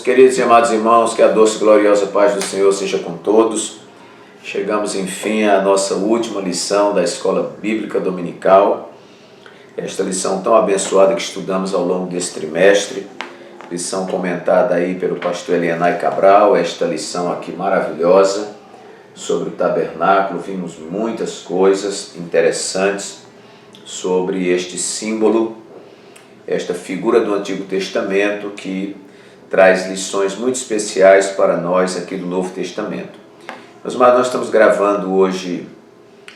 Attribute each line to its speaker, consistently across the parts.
Speaker 1: queridos e amados irmãos, que a doce e gloriosa paz do Senhor seja com todos. Chegamos, enfim, à nossa última lição da Escola Bíblica Dominical. Esta lição tão abençoada que estudamos ao longo desse trimestre. Lição comentada aí pelo pastor Elianai Cabral. Esta lição aqui maravilhosa sobre o tabernáculo. Vimos muitas coisas interessantes sobre este símbolo, esta figura do Antigo Testamento que traz lições muito especiais para nós aqui do Novo Testamento. Mas nós estamos gravando hoje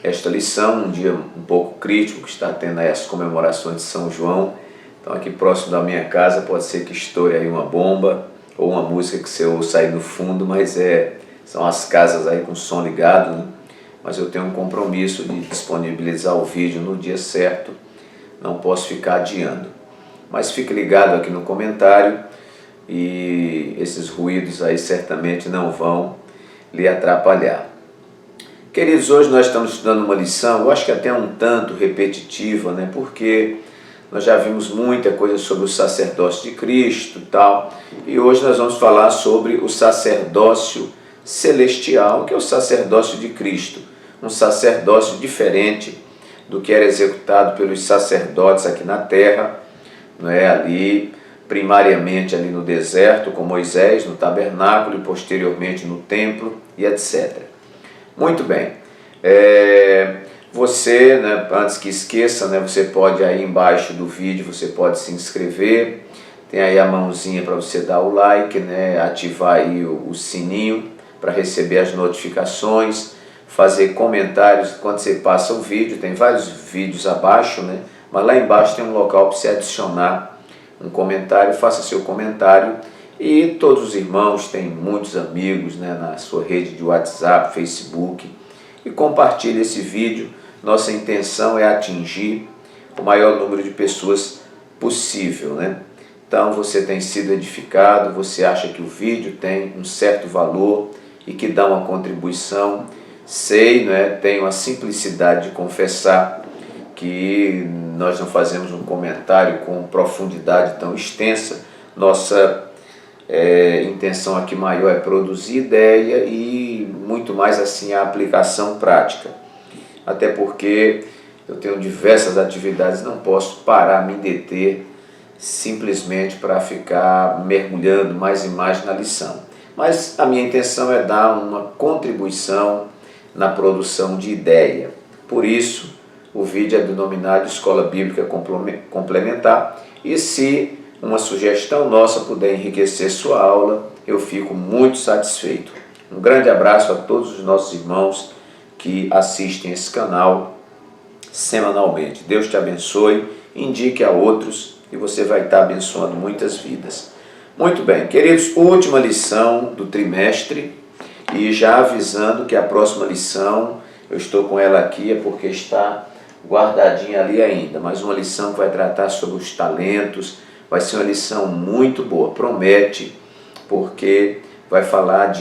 Speaker 1: esta lição, um dia um pouco crítico, que está tendo aí as comemorações de São João. Então aqui próximo da minha casa pode ser que estoure aí uma bomba ou uma música que você ouça aí no fundo, mas são as casas aí com som ligado, né? Mas eu tenho um compromisso de disponibilizar o vídeo no dia certo, não posso ficar adiando. Mas fique ligado aqui no comentário e esses ruídos aí certamente não vão lhe atrapalhar. Queridos, hoje nós estamos estudando uma lição, eu acho que até um tanto repetitiva, né? Porque nós já vimos muita coisa sobre o sacerdócio de Cristo e tal, e hoje nós vamos falar sobre o sacerdócio celestial, que é o sacerdócio de Cristo, um sacerdócio diferente do que era executado pelos sacerdotes aqui na terra, não é? Ali, primariamente ali no deserto com Moisés, no tabernáculo e posteriormente no templo e etc. Muito bem. Você, né, antes que esqueça, né, você pode aí embaixo do vídeo, você pode se inscrever, tem aí a mãozinha para você dar o like, né, ativar aí o sininho para receber as notificações, fazer comentários quando você passa o vídeo, tem vários vídeos abaixo, né, mas lá embaixo tem um local para você adicionar um comentário, faça seu comentário. E todos os irmãos têm muitos amigos, né, na sua rede de WhatsApp, Facebook, e compartilhe esse vídeo. Nossa intenção é atingir o maior número de pessoas possível, né? Então você tem sido edificado, você acha que o vídeo tem um certo valor e que dá uma contribuição. Sei, né, tenho a simplicidade de confessar que nós não fazemos um comentário com profundidade tão extensa. Nossa intenção aqui maior é produzir ideia e muito mais assim a aplicação prática. Até porque eu tenho diversas atividades, não posso parar, me deter simplesmente para ficar mergulhando mais e mais na lição. Mas a minha intenção é dar uma contribuição na produção de ideia. Por isso, o vídeo é denominado Escola Bíblica Complementar, e se uma sugestão nossa puder enriquecer sua aula, eu fico muito satisfeito. Um grande abraço a todos os nossos irmãos que assistem esse canal semanalmente. Deus te abençoe, indique a outros e você vai estar abençoando muitas vidas. Muito bem, queridos, última lição do trimestre, e já avisando que a próxima lição, eu estou com ela aqui, é porque está guardadinha ali ainda, mas uma lição que vai tratar sobre os talentos, vai ser uma lição muito boa, promete, porque vai falar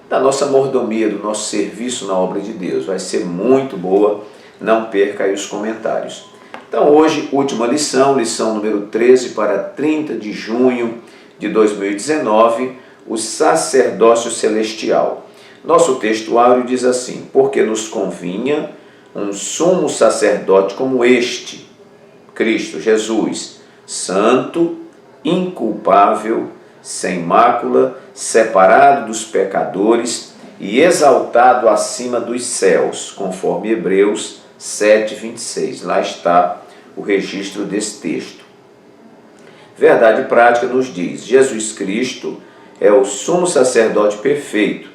Speaker 1: da nossa mordomia, do nosso serviço na obra de Deus, vai ser muito boa, não perca aí os comentários. Então hoje, última lição, lição número 13 para 30 de junho de 2019, o sacerdócio celestial. Nosso textuário diz assim: porque nos convinha um sumo sacerdote como este, Cristo Jesus, santo, inculpável, sem mácula, separado dos pecadores e exaltado acima dos céus, conforme Hebreus 7:26. Lá está o registro desse texto. Verdade prática nos diz: Jesus Cristo é o sumo sacerdote perfeito,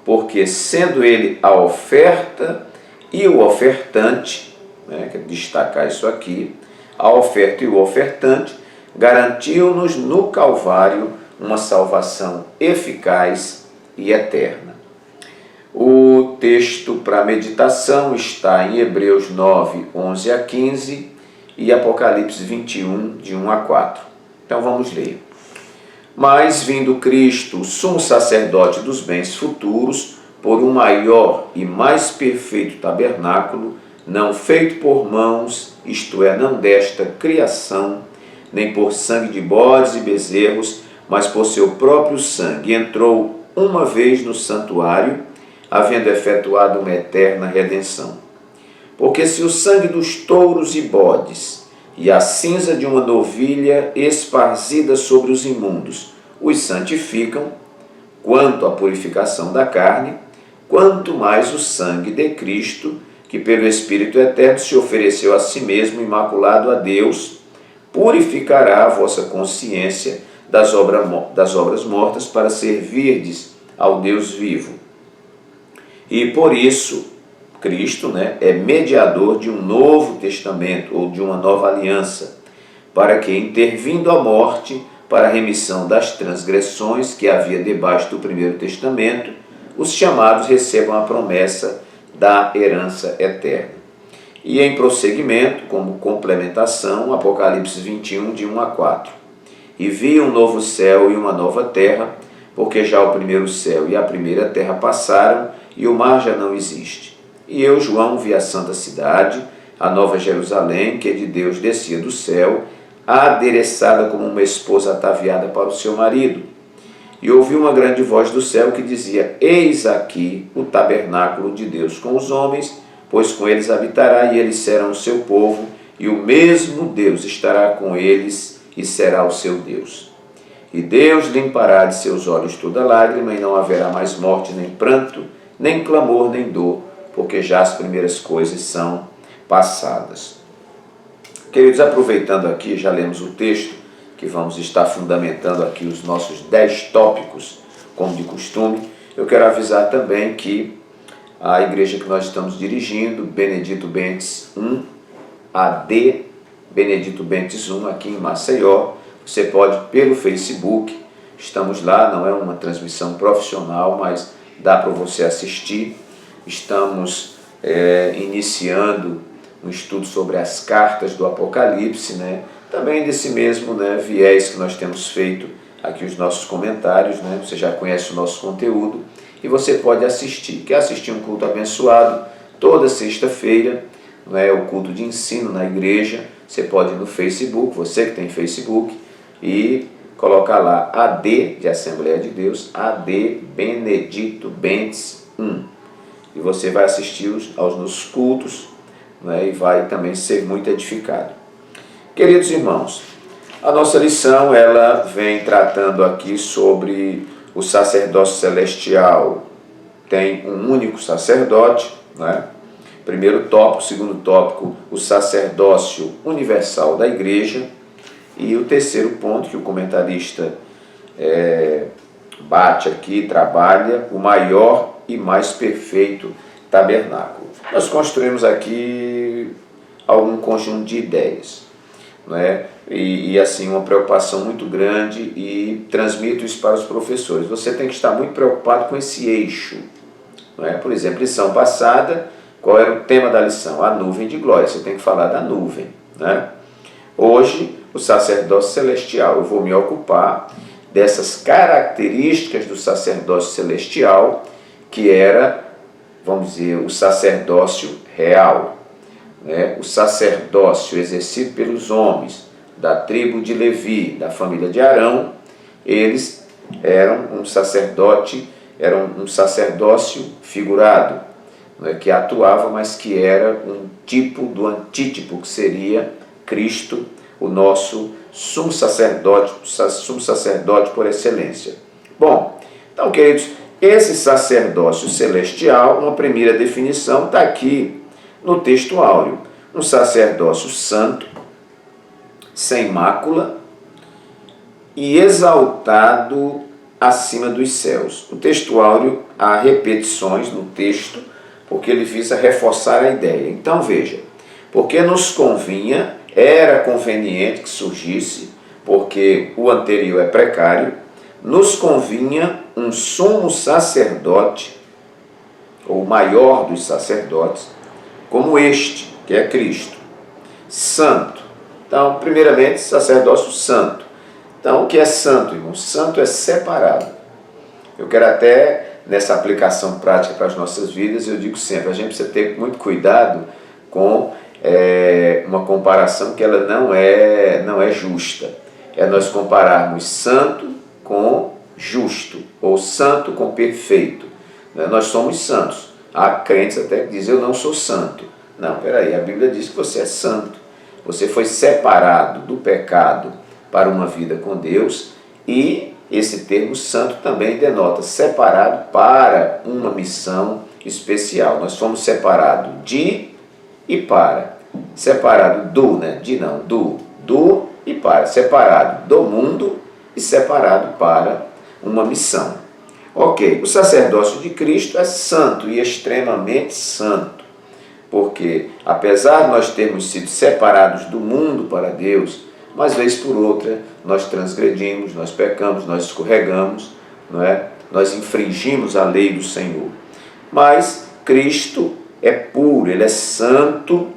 Speaker 1: porque sendo ele a oferta e o ofertante, né, quero destacar isso aqui, a oferta e o ofertante, garantiu-nos no Calvário uma salvação eficaz e eterna. O texto para meditação está em Hebreus 9, 11 a 15 e Apocalipse 21, de 1 a 4. Então vamos ler. Mas vindo Cristo, o sumo sacerdote dos bens futuros, por um maior e mais perfeito tabernáculo, não feito por mãos, isto é, não desta criação, nem por sangue de bodes e bezerros, mas por seu próprio sangue entrou uma vez no santuário, havendo efetuado uma eterna redenção. Porque se o sangue dos touros e bodes e a cinza de uma novilha esparzida sobre os imundos os santificam, quanto à purificação da carne, quanto mais o sangue de Cristo, que pelo Espírito Eterno se ofereceu a si mesmo imaculado a Deus, purificará a vossa consciência das obras mortas para servirdes ao Deus vivo. E por isso, Cristo é mediador de um novo testamento ou de uma nova aliança, para que, intervindo a morte para a remissão das transgressões que havia debaixo do primeiro testamento, os chamados recebam a promessa da herança eterna. E em prosseguimento, como complementação, Apocalipse 21, de 1 a 4. E vi um novo céu e uma nova terra, porque já o primeiro céu e a primeira terra passaram, e o mar já não existe. E eu, João, vi a santa cidade, a nova Jerusalém, que de Deus descia do céu, adereçada como uma esposa ataviada para o seu marido. E ouvi uma grande voz do céu que dizia: Eis aqui o tabernáculo de Deus com os homens, pois com eles habitará, e eles serão o seu povo, e o mesmo Deus estará com eles, e será o seu Deus. E Deus limpará de seus olhos toda lágrima, e não haverá mais morte, nem pranto, nem clamor, nem dor, porque já as primeiras coisas são passadas. Queridos, aproveitando aqui, já lemos o texto, que vamos estar fundamentando aqui os nossos 10 tópicos, como de costume. Eu quero avisar também que a igreja que nós estamos dirigindo, Benedito Bentes 1, AD, Benedito Bentes 1, aqui em Maceió, você pode pelo Facebook, estamos lá, não é uma transmissão profissional, mas dá para você assistir. Estamos iniciando um estudo sobre as cartas do Apocalipse, também desse mesmo viés que nós temos feito aqui os nossos comentários, você já conhece o nosso conteúdo e você pode assistir. Quer assistir um culto abençoado? Toda sexta-feira, o culto de ensino na igreja, você pode ir no Facebook, você que tem Facebook, e colocar lá AD de Assembleia de Deus, AD Benedito Bentes 1. E você vai assistir aos nossos cultos, e vai também ser muito edificado. Queridos irmãos, a nossa lição ela vem tratando aqui sobre o sacerdócio celestial. Tem um único sacerdote, primeiro tópico, segundo tópico, o sacerdócio universal da igreja, e o terceiro ponto que o comentarista bate aqui, trabalha, o maior e mais perfeito tabernáculo. Nós construímos aqui algum conjunto de ideias, e assim uma preocupação muito grande, e transmito isso para os professores. Você tem que estar muito preocupado com esse eixo, Por exemplo, lição passada, qual era o tema da lição? A nuvem de glória. Você tem que falar da nuvem, Hoje, o sacerdócio celestial. Eu vou me ocupar dessas características do sacerdócio celestial, que era, vamos dizer, o sacerdócio real, o sacerdócio exercido pelos homens da tribo de Levi, da família de Arão. Eles eram um sacerdócio figurado, que atuava, mas que era um tipo do antítipo, que seria Cristo, o nosso sumo sacerdote por excelência. Bom, então, queridos, esse sacerdócio celestial, uma primeira definição está aqui no texto áureo. Um sacerdócio santo, sem mácula e exaltado acima dos céus. O texto áureo, há repetições no texto, porque ele visa reforçar a ideia. Então veja, porque nos convinha, era conveniente que surgisse, porque o anterior é precário, nos convinha um sumo sacerdote, ou maior dos sacerdotes, como este, que é Cristo, santo. Então, primeiramente, sacerdócio santo. Então, o que é santo, irmão? Santo é separado. Eu quero até, nessa aplicação prática para as nossas vidas, eu digo sempre, a gente precisa ter muito cuidado com uma comparação que ela não é justa. É nós compararmos santo com justo, ou santo com perfeito. Nós somos santos. Há crentes até que dizem, eu não sou santo. Não, peraí, a Bíblia diz que você é santo. Você foi separado do pecado para uma vida com Deus, e esse termo santo também denota separado para uma missão especial. Nós fomos separados de e para. Separado do, né? De não, do e para. Separado do mundo e separado para uma missão. Ok, o sacerdócio de Cristo é santo e extremamente santo, porque apesar de nós termos sido separados do mundo para Deus, mas vez por outra nós transgredimos, nós pecamos, nós escorregamos, não é? Nós infringimos a lei do Senhor. Mas Cristo é puro, Ele é santo,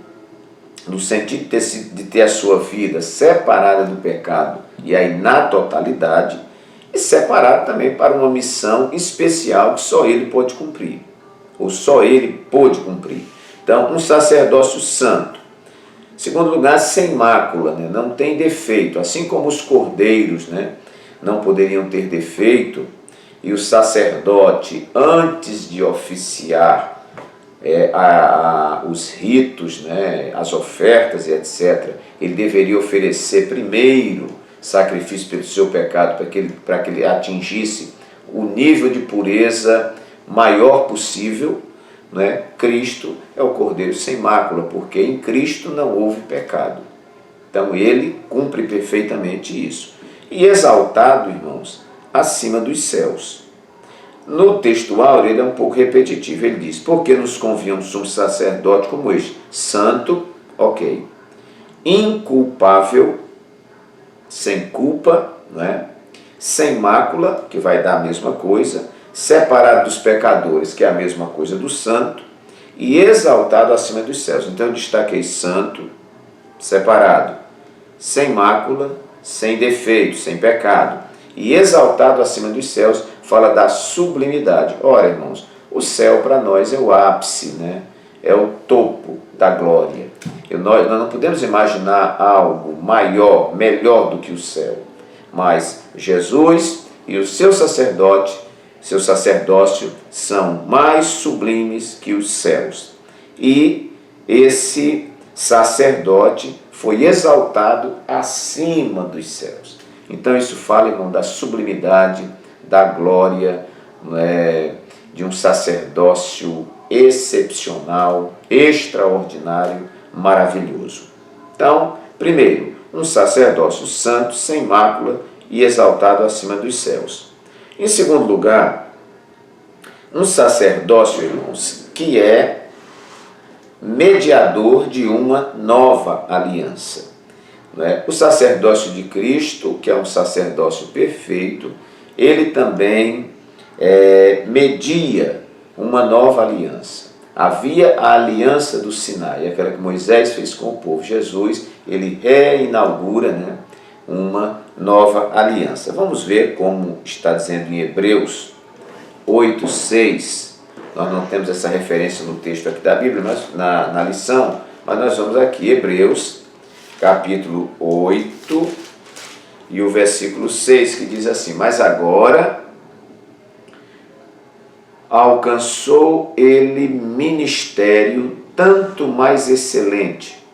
Speaker 1: no sentido de ter a sua vida separada do pecado, e aí na totalidade, e separado também para uma missão especial que só Ele pode cumprir, ou só Ele pôde cumprir. Então, um sacerdócio santo. Segundo lugar, sem mácula, né? Não tem defeito, assim como os cordeiros, né? Não poderiam ter defeito, e o sacerdote, antes de oficiar os ritos, né? As ofertas e etc., ele deveria oferecer primeiro sacrifício pelo seu pecado, para que ele atingisse o nível de pureza maior possível, né? Cristo é o Cordeiro sem mácula, porque em Cristo não houve pecado. Então ele cumpre perfeitamente isso. E exaltado, irmãos, acima dos céus. No texto áureo ele é um pouco repetitivo, ele diz, porque nos convinha um sumo sacerdote como este, santo, ok, inculpável, sem culpa, né? Sem mácula, que vai dar a mesma coisa, separado dos pecadores, que é a mesma coisa do santo, e exaltado acima dos céus. Então eu destaquei santo, separado, sem mácula, sem defeito, sem pecado, e exaltado acima dos céus, fala da sublimidade. Ora, irmãos, o céu para nós é o ápice, né? É o topo da glória. Nós não podemos imaginar algo maior, melhor do que o céu. Mas Jesus e o seu sacerdócio são mais sublimes que os céus. E esse sacerdote foi exaltado acima dos céus. Então isso fala, irmão, da sublimidade, da glória, de um sacerdócio excepcional, extraordinário, maravilhoso. Então, primeiro, um sacerdócio santo, sem mácula e exaltado acima dos céus. Em segundo lugar, um sacerdócio, irmãos, que é mediador de uma nova aliança. O sacerdócio de Cristo, que é um sacerdócio perfeito, ele também media uma nova aliança. Havia a aliança do Sinai, aquela que Moisés fez com o povo. Jesus, ele reinaugura, né, uma nova aliança. Vamos ver como está dizendo em Hebreus 8:6. Nós não temos essa referência no texto aqui da Bíblia, mas na lição, mas nós vamos aqui, Hebreus, capítulo 8, e o versículo 6, que diz assim, mas agora alcançou ele ministério tanto mais excelente,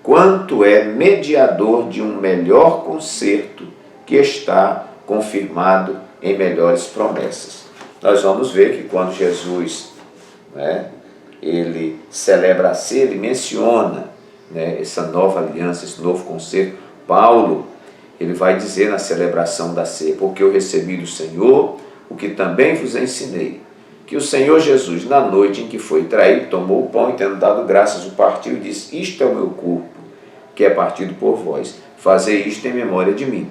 Speaker 1: quanto é mediador de um melhor concerto que está confirmado em melhores promessas. Nós vamos ver que quando Jesus, ele celebra a ceia, ele menciona, essa nova aliança, esse novo concerto. Paulo, ele vai dizer na celebração da ceia, porque eu recebi do Senhor o que também vos ensinei, que o Senhor Jesus, na noite em que foi traído, tomou o pão e, tendo dado graças, o partiu e disse, isto é o meu corpo, que é partido por vós, fazei isto em memória de mim.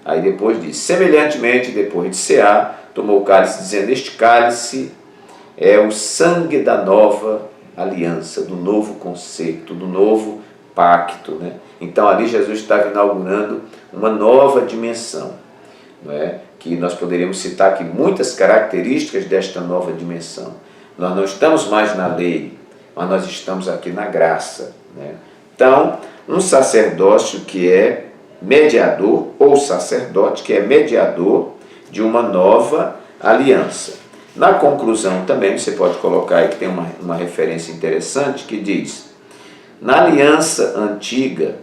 Speaker 1: Aí depois diz, semelhantemente, depois de cear, tomou o cálice, dizendo, este cálice é o sangue da nova aliança, do novo conceito, do novo pacto. Então ali Jesus estava inaugurando uma nova dimensão, que nós poderíamos citar aqui muitas características desta nova dimensão. Nós não estamos mais na lei, mas nós estamos aqui na graça. Então, um sacerdócio que é mediador, ou sacerdote que é mediador de uma nova aliança. Na conclusão também você pode colocar aí que tem uma referência interessante que diz: na aliança antiga,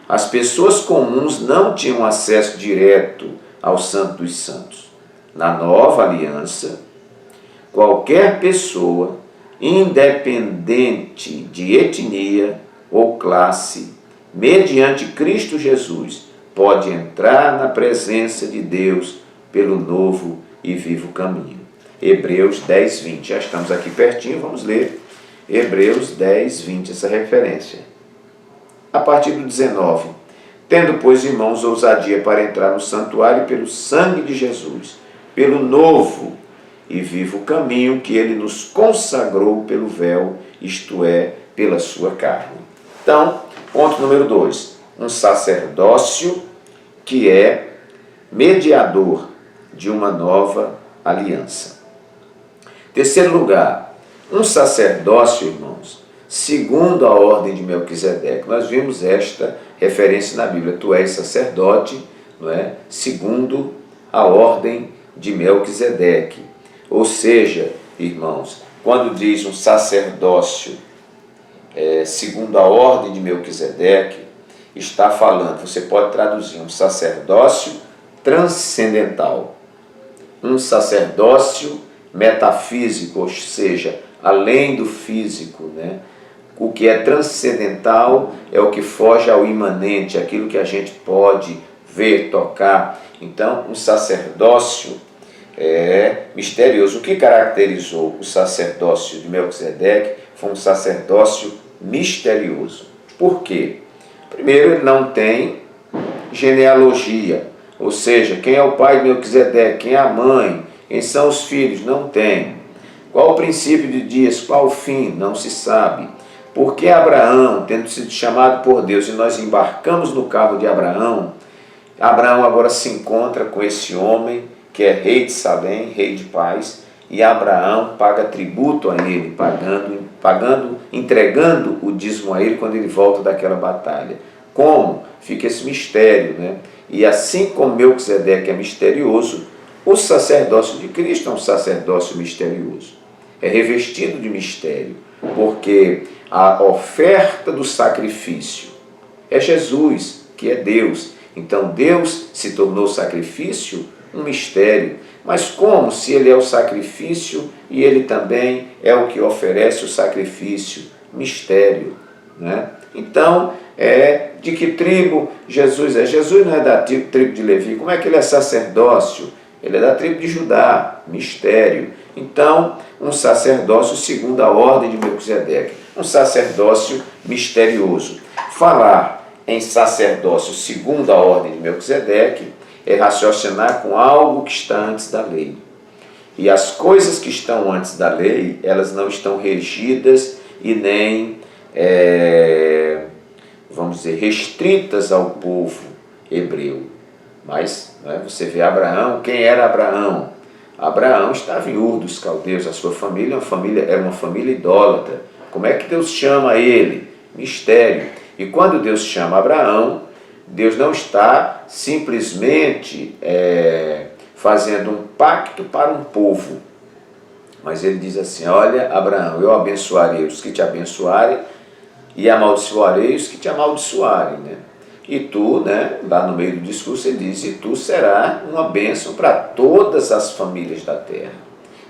Speaker 1: as pessoas comuns não tinham acesso direto ao Santo dos Santos. Na nova aliança, qualquer pessoa, independente de etnia ou classe, mediante Cristo Jesus, pode entrar na presença de Deus pelo novo e vivo caminho. Hebreus 10, 20. Já estamos aqui pertinho, vamos ler Hebreus 10, 20, essa referência. A partir do 19. Tendo, pois, irmãos, ousadia para entrar no santuário pelo sangue de Jesus, pelo novo e vivo caminho que ele nos consagrou pelo véu, isto é, pela sua carne. Então, ponto número 2. Um sacerdócio que é mediador de uma nova aliança. Terceiro lugar, um sacerdócio, irmãos, segundo a ordem de Melquisedeque. Nós vimos esta referência na Bíblia. Tu és sacerdote, não é? Segundo a ordem de Melquisedeque. Ou seja, irmãos, quando diz um sacerdócio segundo a ordem de Melquisedeque, está falando, você pode traduzir, um sacerdócio transcendental, um sacerdócio metafísico, ou seja, além do físico, né? O que é transcendental é o que foge ao imanente, aquilo que a gente pode ver, tocar. Então, um sacerdócio misterioso. O que caracterizou o sacerdócio de Melquisedeque foi um sacerdócio misterioso. Por quê? Primeiro, ele não tem genealogia, ou seja, quem é o pai de Melquisedeque, quem é a mãe, quem são os filhos, não tem. Qual o princípio de dias, qual o fim, não se sabe. Porque Abraão, tendo sido chamado por Deus, e nós embarcamos no carro de Abraão, Abraão agora se encontra com esse homem que é rei de Salém, rei de paz, e Abraão paga tributo a ele, entregando o dízimo a ele quando ele volta daquela batalha. Como? Fica esse mistério, né? E assim como Melquisedeque é misterioso, o sacerdócio de Cristo é um sacerdócio misterioso. É revestido de mistério, porque a oferta do sacrifício é Jesus, que é Deus. Então Deus se tornou sacrifício, um mistério. Mas como se ele é o sacrifício e ele também é o que oferece o sacrifício? Mistério, né? Então, de que tribo Jesus é? Jesus não é da tribo de Levi. Como é que ele é sacerdócio? Ele é da tribo de Judá. Mistério. Então, um sacerdócio segundo a ordem de Melquisedeque. Um sacerdócio misterioso. Falar em sacerdócio segundo a ordem de Melquisedeque é raciocinar com algo que está antes da lei. E as coisas que estão antes da lei, elas não estão regidas e nem, vamos dizer, restritas ao povo hebreu. Mas você vê Abraão, quem era Abraão? Abraão estava em Ur dos Caldeus, a sua família era uma família idólatra. Como é que Deus chama ele? Mistério. E quando Deus chama Abraão, Deus não está simplesmente fazendo um pacto para um povo, mas ele diz assim: olha, Abraão, eu abençoarei os que te abençoarem e amaldiçoarei os que te amaldiçoarem, né? E tu, né, lá no meio do discurso ele diz: e tu serás uma bênção para todas as famílias da terra.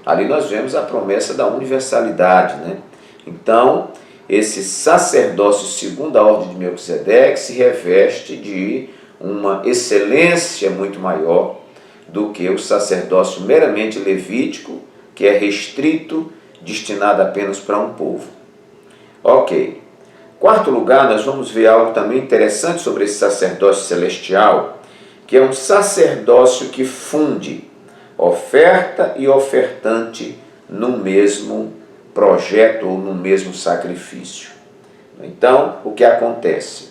Speaker 1: Ali nós vemos a promessa da universalidade, né? Então, esse sacerdócio segundo a ordem de Melquisedeque se reveste de uma excelência muito maior do que o sacerdócio meramente levítico, que é restrito, destinado apenas para um povo. Ok. Quarto lugar, nós vamos ver algo também interessante sobre esse sacerdócio celestial, que é um sacerdócio que funde oferta e ofertante no mesmo projeto ou no mesmo sacrifício. Então, o que acontece?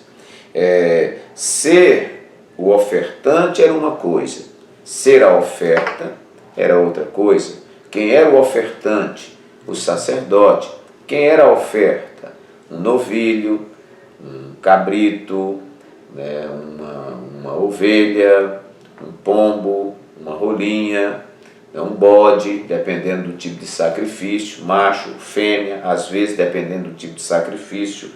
Speaker 1: Ser o ofertante era uma coisa, ser a oferta era outra coisa. Quem era o ofertante? O sacerdote. Quem era a oferta? Um novilho, um cabrito, né, uma ovelha, um pombo, uma rolinha, um bode, dependendo do tipo de sacrifício, macho, fêmea, às vezes dependendo do tipo de sacrifício.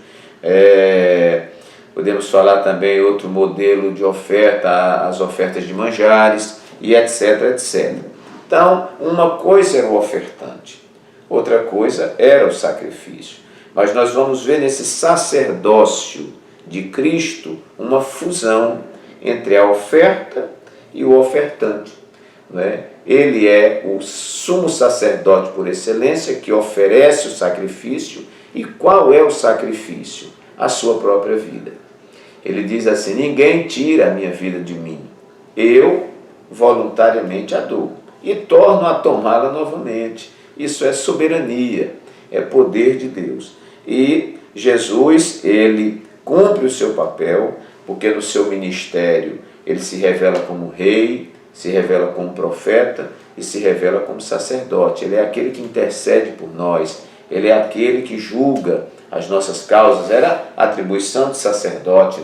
Speaker 1: Podemos falar também outro modelo de oferta, as ofertas de manjares, e etc, etc. Então, uma coisa era o ofertante, outra coisa era o sacrifício. Mas nós vamos ver nesse sacerdócio de Cristo uma fusão entre a oferta e o ofertante. Ele é o sumo sacerdote por excelência que oferece o sacrifício. E qual é o sacrifício? A sua própria vida. Ele diz assim: ninguém tira a minha vida de mim, eu voluntariamente a dou e torno a tomá-la novamente. Isso é soberania, é poder de Deus. E Jesus, ele cumpre o seu papel, porque no seu ministério ele se revela como rei, se revela como profeta e se revela como sacerdote. Ele é aquele que intercede por nós, ele é aquele que julga as nossas causas. Era a atribuição de sacerdote,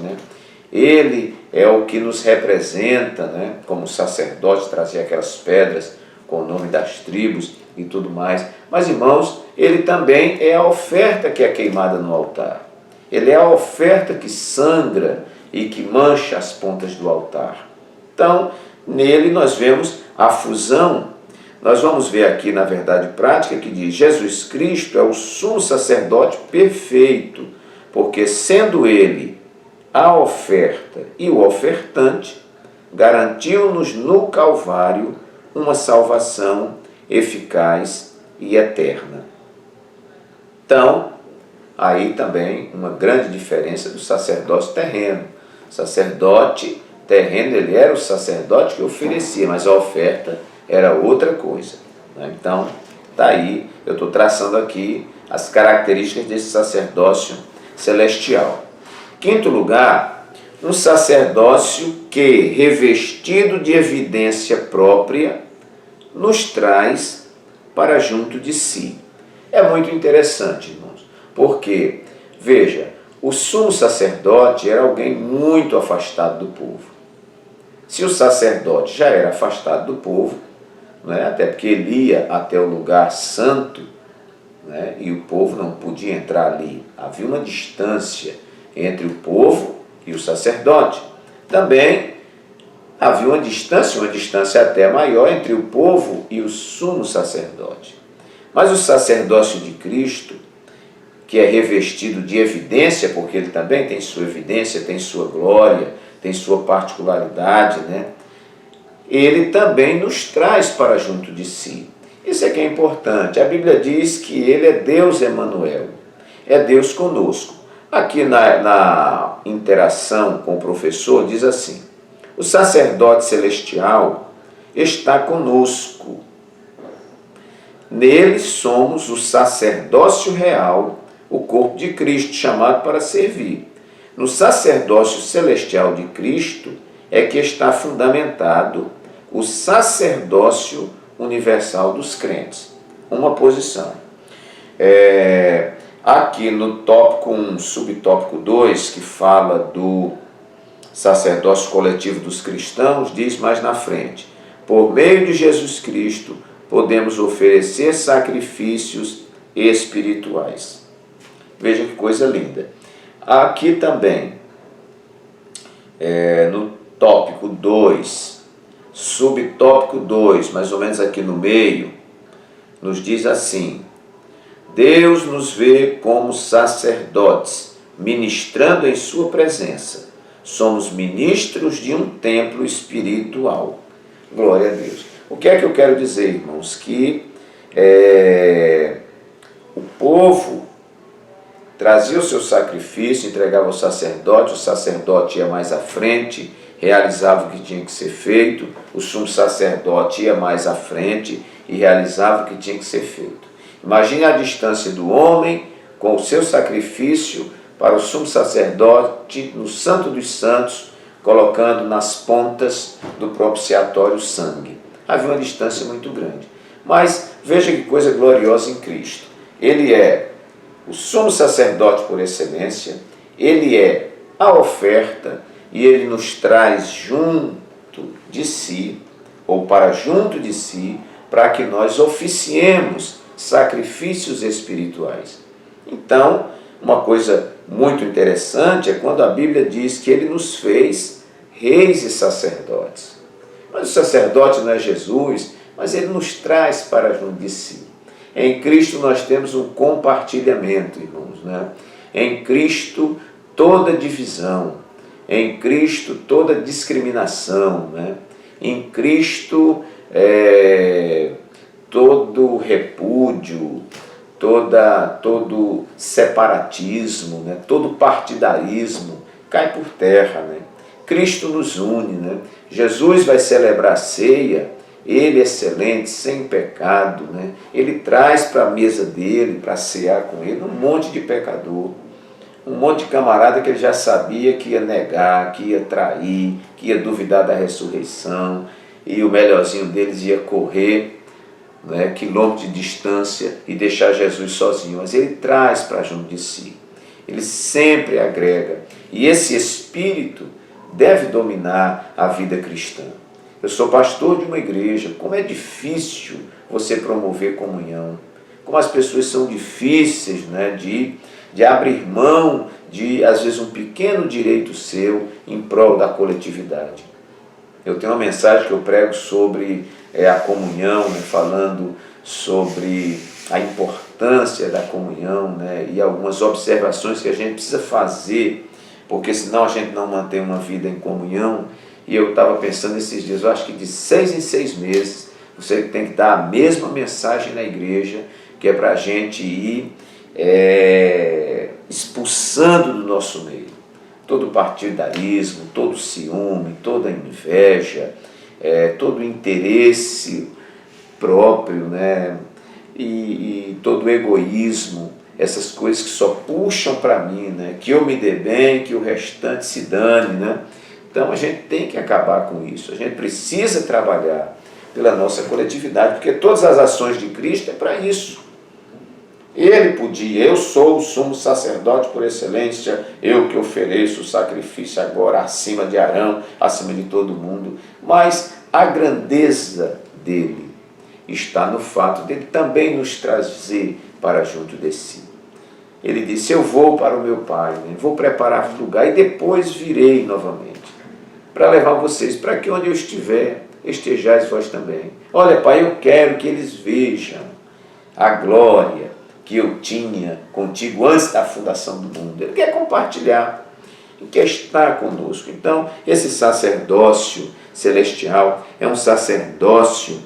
Speaker 1: Ele é o que nos representa, como sacerdote, trazia aquelas pedras com o nome das tribos e tudo mais. Mas, irmãos, ele também é a oferta que é queimada no altar. Ele é a oferta que sangra e que mancha as pontas do altar. Então, nele nós vemos a fusão. Nós vamos ver aqui, na verdade prática, que diz: Jesus Cristo é o sumo sacerdote perfeito, porque sendo ele a oferta e o ofertante, garantiu-nos no Calvário uma salvação eficaz e eterna. Então, aí também uma grande diferença do sacerdócio terreno. O sacerdote terreno, ele era o sacerdote que oferecia, mas a oferta era outra coisa. Então, está aí, eu estou traçando aqui as características desse sacerdócio celestial. Quinto lugar, um sacerdócio que, revestido de evidência própria, nos traz para junto de si. É muito interessante, irmãos, porque, veja, o sumo sacerdote era alguém muito afastado do povo. Se o sacerdote já era afastado do povo, até porque ele ia até o lugar santo, e o povo não podia entrar ali, havia uma distância entre o povo e o sacerdote. Também havia uma distância até maior entre o povo e o sumo sacerdote. Mas o sacerdócio de Cristo, que é revestido de evidência, porque ele também tem sua evidência, tem sua glória, tem sua particularidade, ele também nos traz para junto de si. Isso é que é importante. A Bíblia diz que ele é Deus Emanuel, é Deus conosco. Aqui na interação com o professor diz assim: o sacerdote celestial está conosco. Nele somos o sacerdócio real, o corpo de Cristo, chamado para servir. No sacerdócio celestial de Cristo é que está fundamentado o sacerdócio universal dos crentes. Uma posição. Aqui no tópico 1, subtópico 2, que fala do sacerdócio coletivo dos cristãos, diz mais na frente: por meio de Jesus Cristo podemos oferecer sacrifícios espirituais. Veja que coisa linda. Aqui também, no tópico 2, subtópico 2, mais ou menos aqui no meio, nos diz assim: Deus nos vê como sacerdotes, ministrando em sua presença. Somos ministros de um templo espiritual. Glória a Deus. O que é que eu quero dizer, irmãos? Que o povo trazia o seu sacrifício, entregava ao sacerdote, o sacerdote ia mais à frente, realizava o que tinha que ser feito, o sumo sacerdote ia mais à frente e realizava o que tinha que ser feito. Imagine a distância do homem com o seu sacrifício para o sumo sacerdote no Santo dos Santos, colocando nas pontas do propiciatório o sangue. Havia uma distância muito grande. Mas veja que coisa gloriosa em Cristo. Ele é o sumo sacerdote por excelência, ele é a oferta e ele nos traz junto de si, ou para junto de si, para que nós oficiemos sacrifícios espirituais. Então, uma coisa muito interessante é quando a Bíblia diz que ele nos fez reis e sacerdotes. Mas o sacerdote não é Jesus, mas ele nos traz para junto de si. Em Cristo nós temos um compartilhamento, irmãos, né? Em Cristo toda divisão, em Cristo toda discriminação, né? Em Cristo todo repúdio, todo separatismo, né? Todo partidarismo cai por terra, né? Cristo nos une, né? Jesus vai celebrar a ceia, ele excelente, sem pecado, né? Ele traz para a mesa dele, para cear com ele, um monte de pecador, um monte de camarada que ele já sabia que ia negar, que ia trair, que ia duvidar da ressurreição, e o melhorzinho deles ia correr, né, quilômetros de distância e deixar Jesus sozinho. Mas ele traz para junto de si, ele sempre agrega, e esse Espírito deve dominar a vida cristã. Eu sou pastor de uma igreja, como é difícil você promover comunhão, como as pessoas são difíceis, né, de abrir mão de, às vezes, um pequeno direito seu em prol da coletividade. Eu tenho uma mensagem que eu prego sobre a comunhão, né, falando sobre a importância da comunhão, né, e algumas observações que a gente precisa fazer, porque senão a gente não mantém uma vida em comunhão. E eu estava pensando esses dias, eu acho que de 6 em 6 meses, você tem que dar a mesma mensagem na igreja, que é para a gente ir expulsando do nosso meio todo partidarismo, todo ciúme, toda inveja, todo interesse próprio, né? E todo egoísmo, essas coisas que só puxam para mim, né? Que eu me dê bem, que o restante se dane, né? Então a gente tem que acabar com isso, a gente precisa trabalhar pela nossa coletividade, porque todas as ações de Cristo é para isso. Ele podia, eu sou o sumo sacerdote por excelência, eu que ofereço o sacrifício agora acima de Arão, acima de todo mundo, mas a grandeza dele está no fato dele também nos trazer para junto de si. Ele disse, eu vou para o meu Pai, né? Vou preparar lugar e depois virei novamente, para levar vocês, para que onde eu estiver, estejais vós também. Olha, Pai, eu quero que eles vejam a glória que eu tinha contigo antes da fundação do mundo. Ele quer compartilhar, ele quer estar conosco. Então, esse sacerdócio celestial é um sacerdócio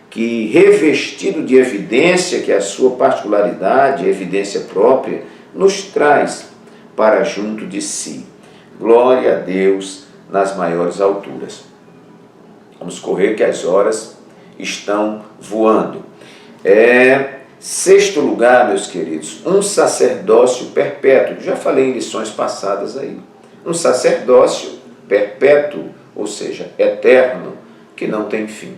Speaker 1: que, revestido de evidência, que é a sua particularidade, evidência própria, nos traz para junto de si. Glória a Deus nas maiores alturas. Vamos correr que as horas estão voando. Sexto lugar, meus queridos, um sacerdócio perpétuo. Já falei em lições passadas aí. Um sacerdócio perpétuo, ou seja, eterno, que não tem fim.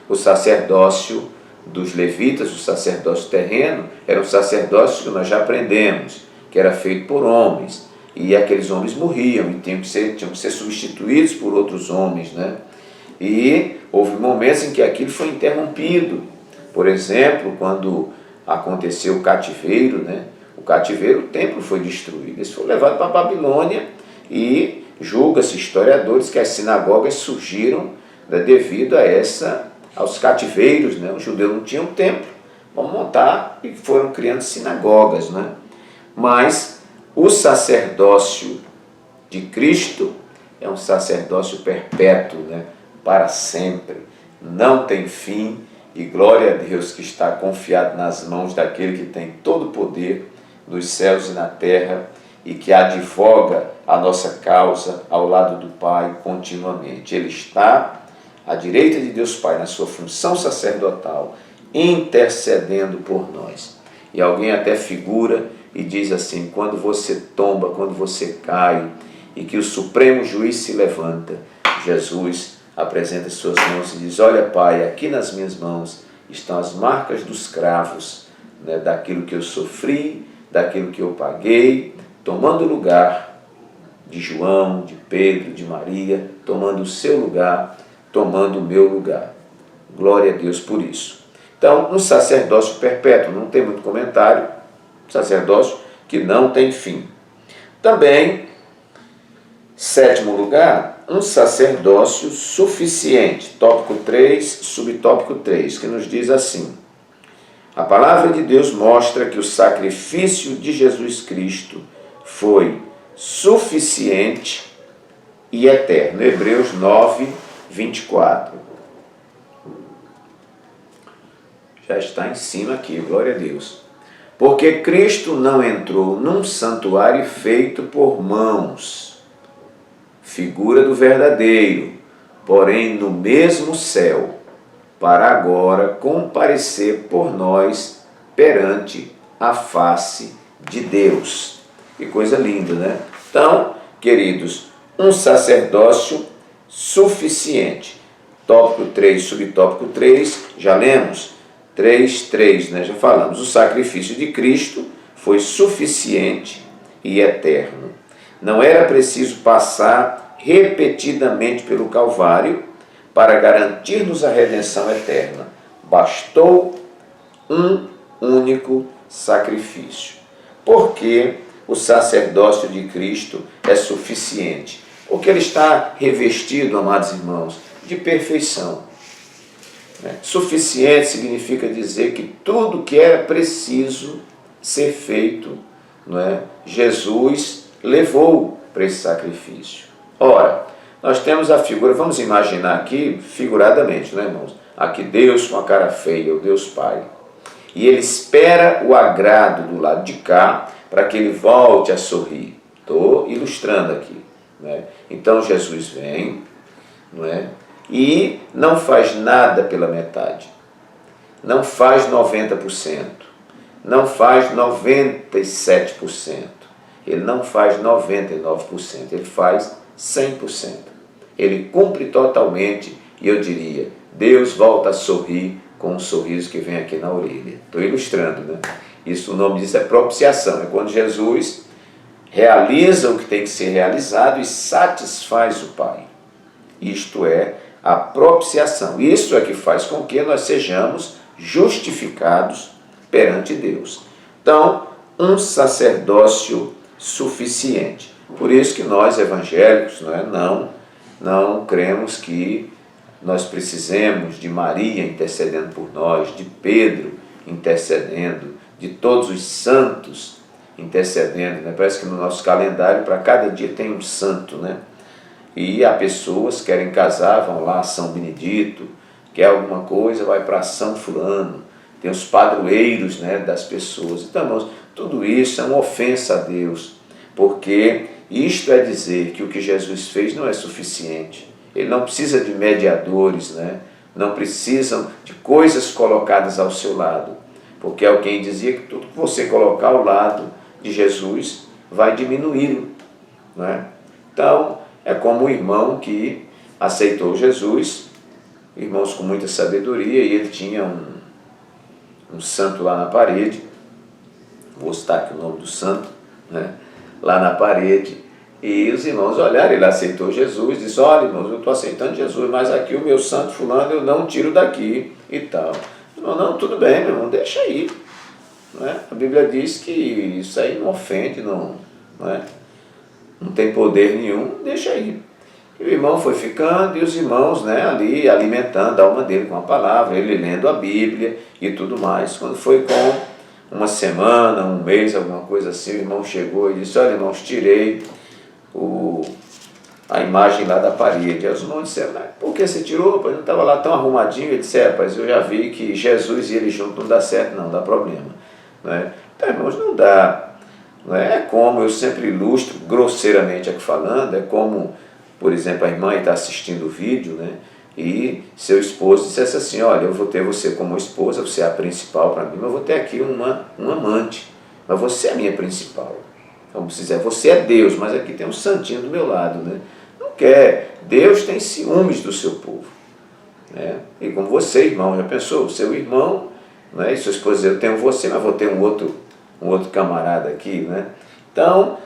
Speaker 1: O sacerdócio dos levitas, o sacerdócio terreno, era um sacerdócio que nós já aprendemos, que era feito por homens, e aqueles homens morriam e tinham que ser substituídos por outros homens, né? E houve momentos em que aquilo foi interrompido. Por exemplo, quando aconteceu o cativeiro, né? O templo foi destruído. Eles foram levados para a Babilônia e julga-se historiadores que as sinagogas surgiram, né, devido aos cativeiros, né? Os judeus não tinham templo, vão montar e foram criando sinagogas, né? Mas o sacerdócio de Cristo é um sacerdócio perpétuo, né? Para sempre, não tem fim, e glória a Deus que está confiado nas mãos daquele que tem todo o poder nos céus e na terra e que advoga a nossa causa ao lado do Pai continuamente. Ele está à direita de Deus Pai, na sua função sacerdotal, intercedendo por nós. E alguém até figura e diz assim, quando você tomba, quando você cai, e que o Supremo Juiz se levanta, Jesus apresenta as suas mãos e diz, olha, Pai, aqui nas minhas mãos estão as marcas dos cravos, né, daquilo que eu sofri, daquilo que eu paguei, tomando o lugar de João, de Pedro, de Maria, tomando o seu lugar, tomando o meu lugar. Glória a Deus por isso. Então, um sacerdócio perpétuo, não tem muito comentário, sacerdócio que não tem fim. Também, sétimo lugar, um sacerdócio suficiente. Tópico 3, subtópico 3, que nos diz assim: a palavra de Deus mostra que o sacrifício de Jesus Cristo foi suficiente e eterno. Hebreus 9, 24. Já está em cima aqui, glória a Deus. Porque Cristo não entrou num santuário feito por mãos, figura do verdadeiro, porém no mesmo céu, para agora comparecer por nós perante a face de Deus. Que coisa linda, né? Então, queridos, um sacerdócio suficiente. Tópico 3, subtópico 3, já lemos? 3, né? Já falamos. O sacrifício de Cristo foi suficiente e eterno. Não era preciso passar repetidamente pelo Calvário para garantir-nos a redenção eterna. Bastou um único sacrifício. Por que o sacerdócio de Cristo é suficiente? Porque ele está revestido, amados irmãos, de perfeição. Suficiente significa dizer que tudo que era preciso ser feito, Jesus levou para esse sacrifício. Ora, nós temos a figura, vamos imaginar aqui figuradamente, irmãos? Aqui Deus com a cara feia, o Deus Pai. E ele espera o agrado do lado de cá para que ele volte a sorrir. Estou ilustrando aqui. Então Jesus vem, e não faz nada pela metade. Não faz 90%. Não faz 97%. Ele não faz 99%. Ele faz 100%. Ele cumpre totalmente, e eu diria, Deus volta a sorrir com um sorriso que vem aqui na orelha. Estou ilustrando, Isso, o nome disso é propiciação. É quando Jesus realiza o que tem que ser realizado e satisfaz o Pai. Isto é a propiciação. Isso é que faz com que nós sejamos justificados perante Deus. Então, um sacerdócio suficiente. Por isso que nós, evangélicos, não cremos que nós precisemos de Maria intercedendo por nós, de Pedro intercedendo, de todos os santos intercedendo. Parece que no nosso calendário, para cada dia tem um santo, E há pessoas que querem casar, vão lá a São Benedito, quer alguma coisa, vai para São Fulano. Tem os padroeiros, das pessoas. Então, irmãos, tudo isso é uma ofensa a Deus, porque isto é dizer que o que Jesus fez não é suficiente. Ele não precisa de mediadores, não precisam de coisas colocadas ao seu lado, porque alguém dizia que tudo que você colocar ao lado de Jesus vai diminuí-lo. Então, é como o irmão que aceitou Jesus, irmãos com muita sabedoria, e ele tinha um santo lá na parede, vou citar aqui o nome do santo, lá na parede, e os irmãos olharam, ele aceitou Jesus, disse: olha, irmãos, eu estou aceitando Jesus, mas aqui o meu santo fulano eu não tiro daqui e tal. Não, tudo bem, meu irmão, deixa aí. A Bíblia diz que isso aí não ofende, não tem poder nenhum, deixa aí. E o irmão foi ficando, e os irmãos ali alimentando a alma dele com a palavra, ele lendo a Bíblia e tudo mais. Quando foi com uma semana, um mês, alguma coisa assim, o irmão chegou e disse: olha, irmãos, tirei a imagem lá da parede. Aí os irmãos disseram: por que você tirou? Não estava lá tão arrumadinho. Ele disse: rapaz, eu já vi que Jesus e ele junto não dá certo, não dá problema. Então, irmãos, não dá. É como, eu sempre ilustro, grosseiramente aqui falando, é como, por exemplo, a irmã está assistindo o vídeo, e seu esposo dissesse assim: olha, eu vou ter você como esposa, você é a principal para mim, mas eu vou ter aqui um amante, mas você é a minha principal. Então, você é Deus, mas aqui tem um santinho do meu lado. Não quer. Deus tem ciúmes do seu povo. E como você, irmão, já pensou? O seu irmão, e sua esposa, eu tenho você, mas vou ter um outro camarada aqui, Então,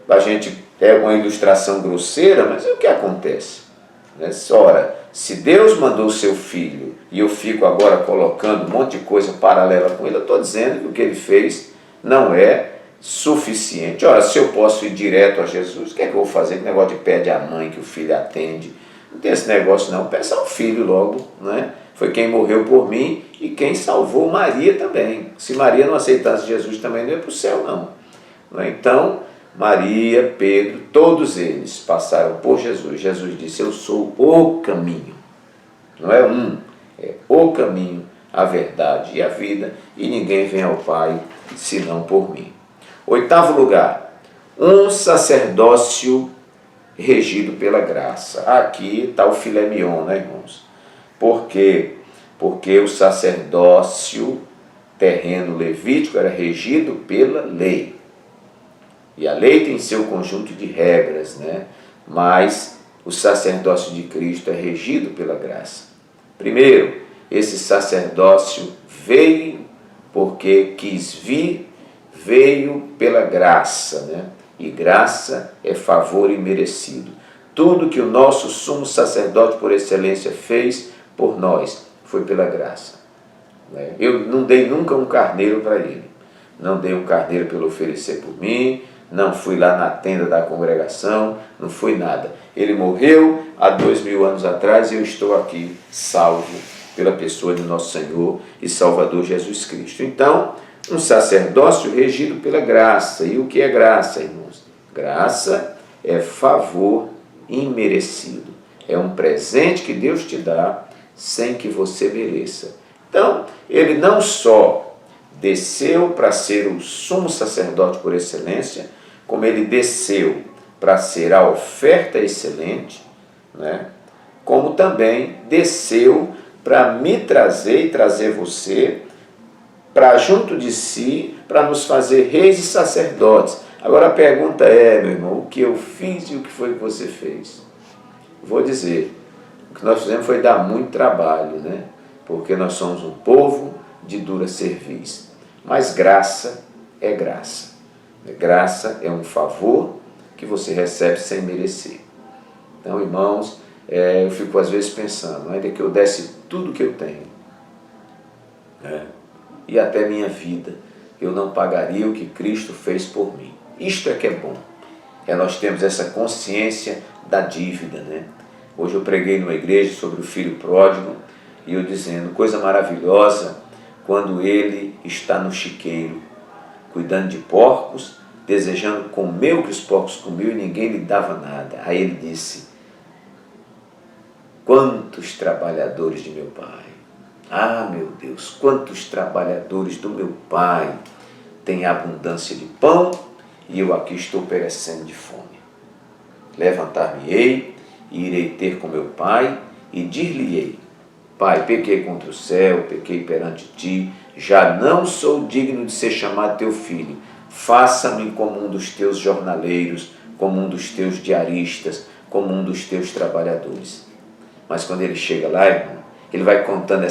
Speaker 1: a gente é uma ilustração grosseira, mas o que acontece? Ora, se Deus mandou o seu filho e eu fico agora colocando um monte de coisa paralela com ele, eu estou dizendo que o que ele fez não é suficiente. Ora, se eu posso ir direto a Jesus, o que é que eu vou fazer? Que negócio de pede a mãe que o filho atende. Não tem esse negócio não, peça ao filho logo, né? Foi quem morreu por mim e quem salvou Maria também. Se Maria não aceitasse Jesus também não ia para o céu não. Então, Maria, Pedro, todos eles passaram por Jesus. Jesus disse, eu sou o caminho. Não é um, é o caminho, a verdade e a vida, e ninguém vem ao Pai senão por mim. 8º lugar, um sacerdócio regido pela graça. Aqui está o filé mignon, né, irmãos? Por quê? Porque o sacerdócio terreno levítico era regido pela lei. E a lei tem seu conjunto de regras, né? Mas o sacerdócio de Cristo é regido pela graça. Primeiro, esse sacerdócio veio porque quis vir, veio pela graça, né? E graça é favor imerecido. Tudo que o nosso sumo sacerdote por excelência fez por nós foi pela graça. Eu não dei nunca um carneiro para ele. Não dei um carneiro para ele oferecer por mim, não fui lá na tenda da congregação, não fui nada. Ele morreu há 2000 anos atrás e eu estou aqui salvo pela pessoa de nosso Senhor e Salvador Jesus Cristo. Então, um sacerdócio regido pela graça. E o que é graça, irmãos? Graça é favor imerecido. É um presente que Deus te dá sem que você mereça. Então, ele não só desceu para ser o sumo sacerdote por excelência, como ele desceu para ser a oferta excelente, né? Como também desceu para me trazer e trazer você para junto de si, para nos fazer reis e sacerdotes. Agora a pergunta é, meu irmão, o que eu fiz e o que foi que você fez? Vou dizer, o que nós fizemos foi dar muito trabalho, né? Porque nós somos um povo de dura cerviz. Mas graça é graça. Graça é um favor que você recebe sem merecer. Então, irmãos, eu fico às vezes pensando, ainda que eu desse tudo que eu tenho, né? E até minha vida, eu não pagaria o que Cristo fez por mim. Isto é que é bom. Nós temos essa consciência da dívida, né? Hoje eu preguei numa igreja sobre o filho pródigo e eu dizendo, coisa maravilhosa, quando ele está no chiqueiro, cuidando de porcos, desejando comer o que os porcos comiam e ninguém lhe dava nada. Aí ele disse, quantos trabalhadores de meu pai, meu Deus, quantos trabalhadores do meu pai têm abundância de pão e eu aqui estou perecendo de fome. Levantar-me-ei e irei ter com meu pai e dir-lhe-ei, Pai, pequei contra o céu, pequei perante ti, já não sou digno de ser chamado teu filho. Faça-me como um dos teus jornaleiros, como um dos teus diaristas, como um dos teus trabalhadores. Mas quando ele chega lá, irmão, ele vai contando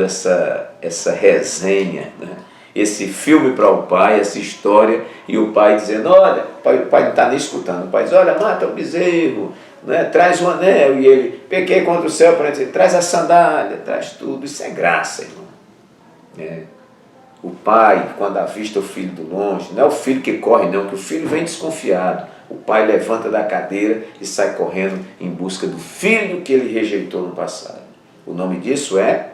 Speaker 1: essa resenha, né? Esse filme para o pai, essa história, e o pai dizendo, olha, o pai não está nem escutando, o pai diz, olha, mata o bezerro, né? Traz o anel, e ele, pequei contra o céu, para dizer, traz a sandália, traz tudo. Isso é graça, irmão. O pai, quando avista o filho do longe, não é o filho que corre não, que o filho vem desconfiado. O pai levanta da cadeira e sai correndo em busca do filho que ele rejeitou no passado. O nome disso é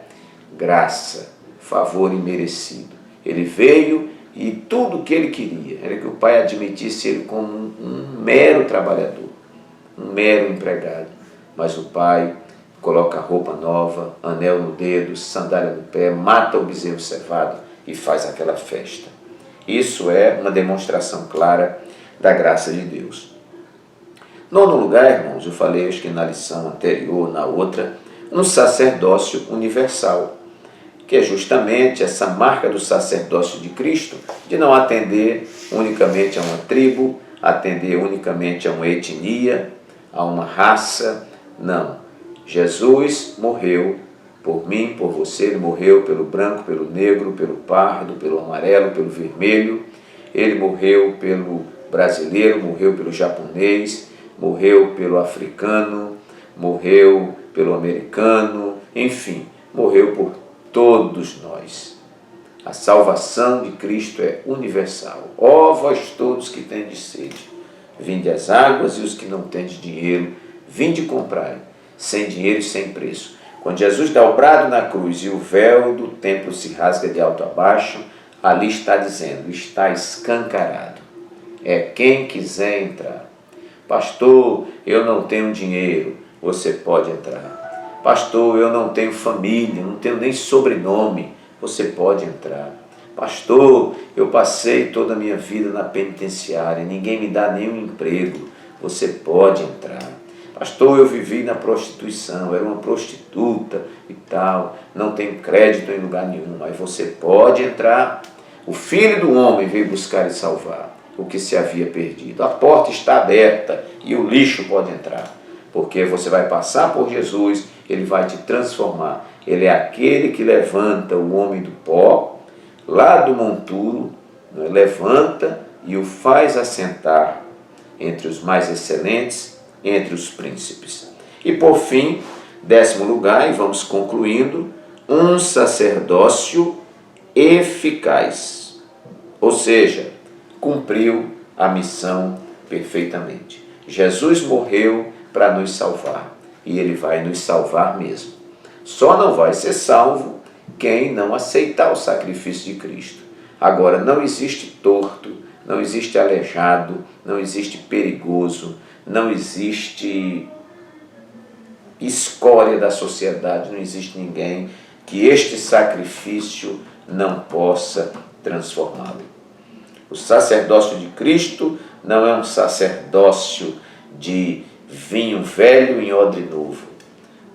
Speaker 1: graça, favor imerecido. Ele veio e tudo o que ele queria era que o pai admitisse ele como um mero trabalhador, um mero empregado. Mas o pai coloca roupa nova, anel no dedo, sandália no pé, mata o bezerro cevado e faz aquela festa. Isso é uma demonstração clara da graça de Deus. Nono lugar, irmãos, eu falei acho que na lição anterior, na outra, um sacerdócio universal, que é justamente essa marca do sacerdócio de Cristo, de não atender unicamente a uma tribo, atender unicamente a uma etnia, a uma raça, não. Jesus morreu por mim, por você, ele morreu pelo branco, pelo negro, pelo pardo, pelo amarelo, pelo vermelho, ele morreu pelo brasileiro, morreu pelo japonês, morreu pelo africano, morreu pelo americano, enfim, morreu por todos nós. A salvação de Cristo é universal. Ó vós todos que tendes sede, vinde às águas, e os que não tendes dinheiro, vinde comprai, sem dinheiro e sem preço. Quando Jesus dá o brado na cruz e o véu do templo se rasga de alto a baixo, ali está dizendo, está escancarado. É quem quiser entrar. Pastor, eu não tenho dinheiro. Você pode entrar. Pastor, eu não tenho família, não tenho nem sobrenome. Você pode entrar. Pastor, eu passei toda a minha vida na penitenciária, ninguém me dá nenhum emprego. Você pode entrar. Pastor, eu vivi na prostituição, era uma prostituta e tal, não tenho crédito em lugar nenhum, mas você pode entrar. O Filho do Homem veio buscar e salvar o que se havia perdido. A porta está aberta e o lixo pode entrar, porque você vai passar por Jesus, Ele vai te transformar. Ele é aquele que levanta o homem do pó, lá do monturo, levanta e o faz assentar entre os mais excelentes, entre os príncipes. E por fim, 10º lugar, e vamos concluindo, um sacerdócio eficaz. Ou seja, cumpriu a missão perfeitamente. Jesus morreu para nos salvar e Ele vai nos salvar mesmo. Só não vai ser salvo quem não aceitar o sacrifício de Cristo. Agora, não existe torto, não existe aleijado, não existe perigoso, não existe escória da sociedade, não existe ninguém que este sacrifício não possa transformá-lo. O sacerdócio de Cristo não é um sacerdócio de vinho velho em odre novo.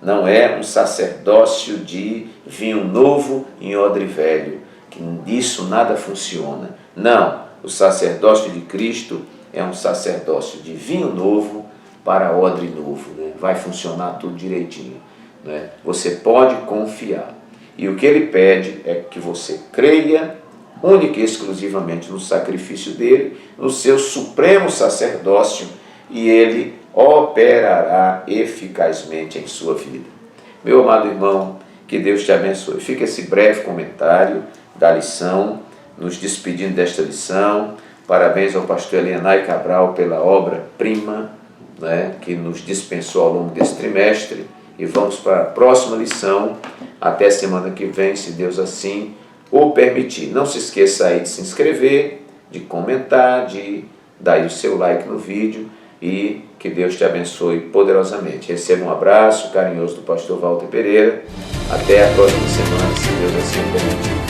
Speaker 1: Não é um sacerdócio de vinho novo em odre velho, que disso nada funciona. Não, o sacerdócio de Cristo é um sacerdócio de vinho novo para odre novo. Vai funcionar tudo direitinho. Você pode confiar. E o que Ele pede é que você creia única e exclusivamente no sacrifício dele, no seu supremo sacerdócio, e Ele operará eficazmente em sua vida. Meu amado irmão, que Deus te abençoe. Fica esse breve comentário da lição, nos despedindo desta lição. Parabéns ao pastor Elianai Cabral pela obra-prima, que nos dispensou ao longo desse trimestre. E vamos para a próxima lição, até semana que vem, se Deus assim o permitir. Não se esqueça aí de se inscrever, de comentar, de dar aí o seu like no vídeo, e que Deus te abençoe poderosamente. Receba um abraço carinhoso do pastor Walter Pereira. Até a próxima semana, se Deus assim o permitir.